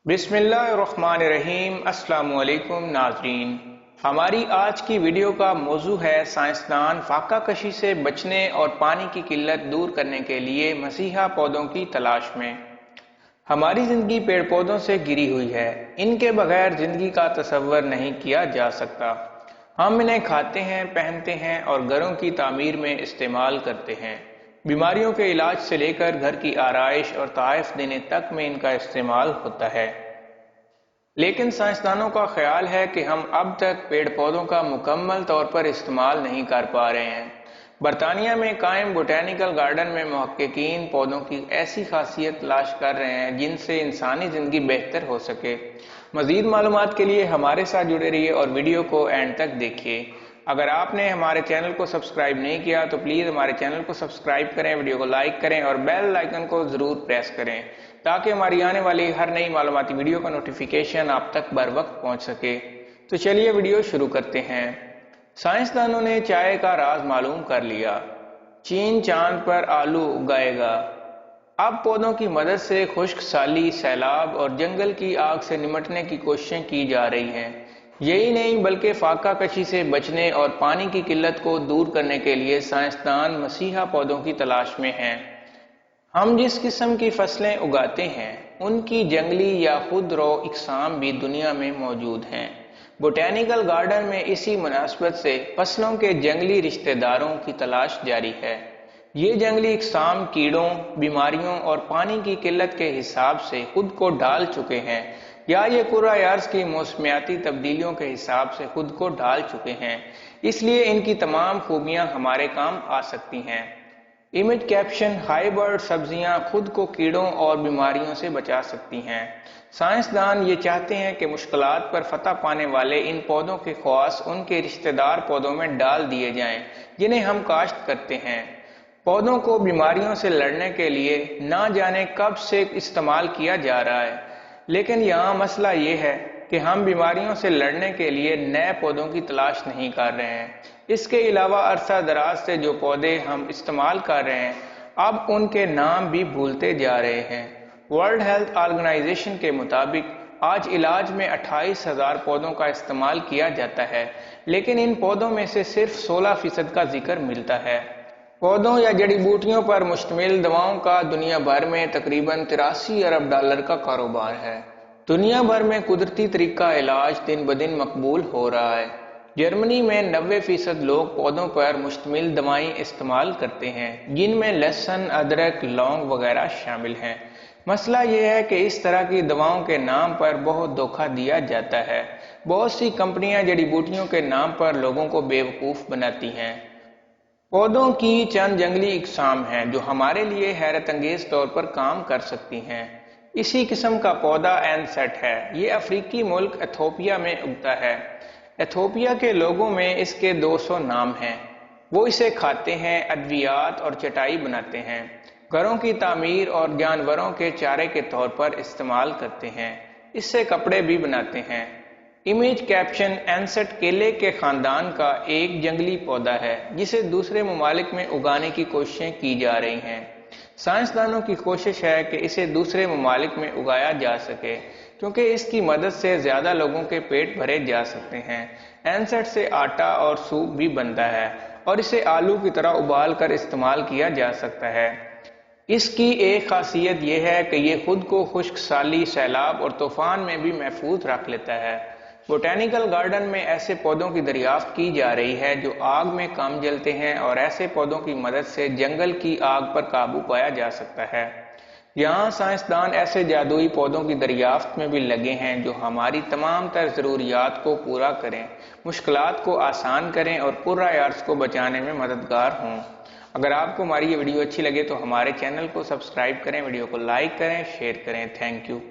बिस्मिल्लाहिर्रहमानिर्रहीम। अस्सलाम वालेकुम नाज़रीन, हमारी आज की वीडियो का मौजू है साइंसदान फाका कशी से बचने और पानी की किल्लत दूर करने के लिए मसीहा पौधों की तलाश में। हमारी जिंदगी पेड़ पौधों से घिरी हुई है। इनके बगैर जिंदगी का तसव्वुर नहीं किया जा सकता। हम इन्हें खाते हैं, पहनते हैं और घरों की तामीर में इस्तेमाल करते हैं। बीमारियों के इलाज से लेकर घर की आराइश और तहफ़्फ़ुज़ देने तक में इनका इस्तेमाल होता है। लेकिन साइंसदानों का ख्याल है कि हम अब तक पेड़ पौधों का मुकम्मल तौर पर इस्तेमाल नहीं कर पा रहे हैं। बरतानिया में कायम बोटेनिकल गार्डन में मुहक्किकीन पौधों की ऐसी खासियत तलाश कर रहे हैं जिनसे इंसानी ज़िंदगी बेहतर हो सके। मज़ीद मालूमात के लिए हमारे साथ जुड़े रहिए और वीडियो को एंड तक देखिए। अगर आपने हमारे चैनल को सब्सक्राइब नहीं किया तो प्लीज़ हमारे चैनल को सब्सक्राइब करें, वीडियो को लाइक करें और बेल आइकन को ज़रूर प्रेस करें ताकि हमारी आने वाली हर नई मालूमाती वीडियो का नोटिफिकेशन आप तक बर वक्त पहुँच सके। तो चलिए वीडियो शुरू करते हैं। साइंसदानों ने चाय का राज मालूम कर लिया। चीन चांद पर आलू उगाएगा। अब पौधों की मदद से खुश्क साली, सैलाब और जंगल की आग से निमटने की कोशिशें की जा रही हैं। यही नहीं बल्कि फाका कशी से बचने और पानी की किल्लत को दूर करने के लिए साइंसदान मसीहा पौधों की तलाश में हैं। हम जिस किस्म की फसलें उगाते हैं उनकी जंगली या खुदरो इकसाम भी दुनिया में मौजूद हैं। बोटेनिकल गार्डन में इसी मुनासबत से फसलों के जंगली रिश्तेदारों की तलाश जारी है। ये जंगली इकसाम कीड़ों, बीमारियों और पानी की किल्लत के हिसाब से खुद को ढाल चुके हैं या ये कुर्रा अर्ज़ की मौसमियाती तब्दीलियों के हिसाब से खुद को ढाल चुके हैं। इसलिए इनकी तमाम खूबियां हमारे काम आ सकती हैं। इमेज कैप्शन: हाइब्रिड सब्जियां खुद को कीड़ों और बीमारियों से बचा सकती हैं। साइंसदान ये चाहते हैं कि मुश्किलात पर फतह पाने वाले इन पौधों के ख्वास उनके रिश्तेदार पौधों में डाल दिए जाएं जिन्हें हम काश्त करते हैं। पौधों को बीमारियों से लड़ने के लिए ना जाने कब से इस्तेमाल किया जा रहा है, लेकिन यहाँ मसला ये है कि हम बीमारियों से लड़ने के लिए नए पौधों की तलाश नहीं कर रहे हैं। इसके अलावा अरसा दराज से जो पौधे हम इस्तेमाल कर रहे हैं अब उनके नाम भी भूलते जा रहे हैं। वर्ल्ड हेल्थ ऑर्गेनाइजेशन के मुताबिक आज इलाज में 28,000 पौधों का इस्तेमाल किया जाता है, लेकिन इन पौधों में से सिर्फ 16% का जिक्र मिलता है। पौधों या जड़ी बूटियों पर मुश्तमिल दवाओं का दुनिया भर में तकरीबन 83 अरब डॉलर का कारोबार है। दुनिया भर में कुदरती तरीका इलाज दिन ब दिन मकबूल हो रहा है। जर्मनी में 90% लोग पौधों पर मुश्तमिल दवाएं इस्तेमाल करते हैं, जिनमें लहसुन, अदरक, लौंग वगैरह शामिल हैं। मसला यह है कि इस तरह की दवाओं के नाम पर बहुत धोखा दिया जाता है। बहुत सी कंपनियां जड़ी बूटियों के नाम पर लोगों को बेवकूफ़ बनाती हैं। पौधों की चंद जंगली इकसाम हैं जो हमारे लिए हैरत अंगेज तौर पर काम कर सकती हैं। इसी किस्म का पौधा एनसेट है। ये अफ्रीकी मुल्क एथोपिया में उगता है। एथोपिया के लोगों में इसके 200 नाम हैं। वो इसे खाते हैं, अद्वियात और चटाई बनाते हैं, घरों की तामीर और जानवरों के चारे के तौर पर इस्तेमाल करते हैं। इससे कपड़े भी बनाते हैं। इमेज कैप्शन: एनसेट केले के खानदान का एक जंगली पौधा है जिसे दूसरे ममालिक में उगाने की कोशिशें की जा रही हैं। साइंसदानों की कोशिश है कि इसे दूसरे ममालिक में उगाया जा सके क्योंकि इसकी मदद से ज़्यादा लोगों के पेट भरे जा सकते हैं। एनसेट से आटा और सूप भी बनता है और इसे आलू की तरह उबाल कर इस्तेमाल किया जा सकता है। इसकी एक खासियत यह है कि यह खुद को खुश्क साली, सैलाब और तूफान में भी महफूज रख लेता है। बोटेनिकल गार्डन में ऐसे पौधों की दरियाफ्त की जा रही है जो आग में कम जलते हैं और ऐसे पौधों की मदद से जंगल की आग पर काबू पाया जा सकता है। यहाँ साइंसदान ऐसे जादुई पौधों की दरियाफ्त में भी लगे हैं जो हमारी तमाम तर ज़रूरियात को पूरा करें, मुश्किलात को आसान करें और कुर्रा अर्ज़ को बचाने में मददगार हों। अगर आपको हमारी ये वीडियो अच्छी लगे तो हमारे चैनल को सब्सक्राइब करें, वीडियो को लाइक करें, शेयर करें। Thank you.